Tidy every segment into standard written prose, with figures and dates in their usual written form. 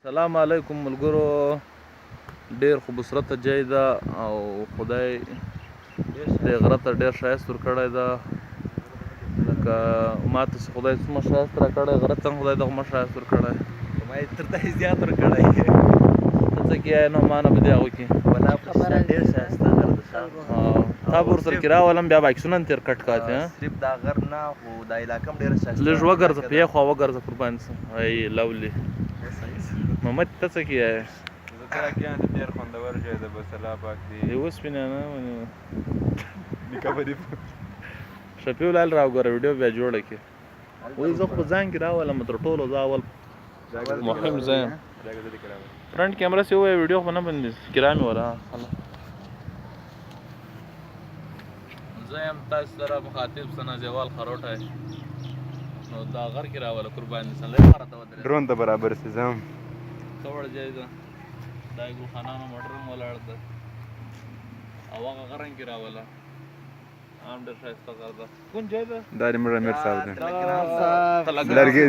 سلام علیکم ملګرو. ډېر خوبصورته ځای ده او خدای دې غره ته ډېر ښایست ورکړی ده. لکه ما ته چې خدای څومره ښایست راکړی، غره ته هم خدای دغومره ښایست ورکړی. ما یې تر ته یې زیات ورکړی. ته څه کیایې نو ما نه به دې هغوی کې والله په ډېر ښایسته غر ده ښه. تا به ورسره کې راولم، بیا به عکسونه هم تېر کټ کاتې. صرف دا غر نه خو دا علاقه هم ډېره ښایسته ده. لږ وګرځه، په یې خوا وګرځه قربان سم. ای لولی محمد ته څه کیایې؟ زه ته کیان ته ډېر خوندور ځای ده، بس الله پاک دې یې وسپینه نه ونیوه. نیکه به دې شفیع لال راوګوره ویډیو بیا جوړه کړي. وایي زه خو په ځان کې راولم تر ټولو زه اول مهم زه یم. فرنٹ کیمرا سے وایي ویډیو خو نه بندېږي، کرا مې وره زه یم تاسو سره مخاطب ثنا زیوال خروټی. نو دا غر کې راوله قربان دي سم لږ غره ته ودرېږه. ډرون ته برابر سي زه هم ښه وړ ځای ده. دا یې ګلخانانو موټر هم ولاړ ده او هغه غره هم کې راوله. هم ډېر ښایسته غر ده. کوم ځای ده؟ دا د مړ امیر صاحب دی. لرګي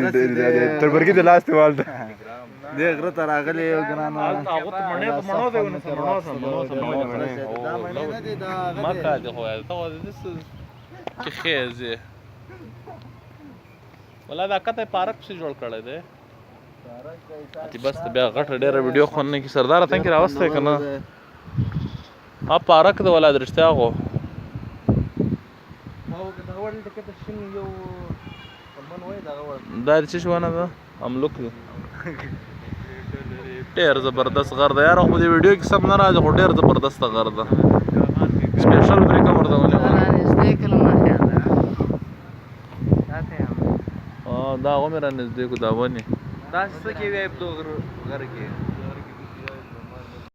تربرګي د لاس دیوال ده. دې غره ته راغلی یو ګرانو. هلته هغو ته مڼې په مڼو دی ونیسه، مڼو ته ما کاتې خو یې ته خو دې څه کې خیزې والله دا کته پارک پسې جوړ کړی دی. چې بس ته بیا غټه ډېره ویډیو خو نه کړي. سرداره ته کې راوستی که نه ها پارک ده والله د رښتیا خو دا د څه شي ونه ده؟ املوک دی. ډېر زبردست غر ده یاره، خو دې ویډیو کې سم نه راځي، خو ډېر زبردسته غر ده. سپېشل بریک هم ورته ونیوله. دا هغه مې رانږدې کړو دا ونې. دا څه کې وایي په دغه غره کې؟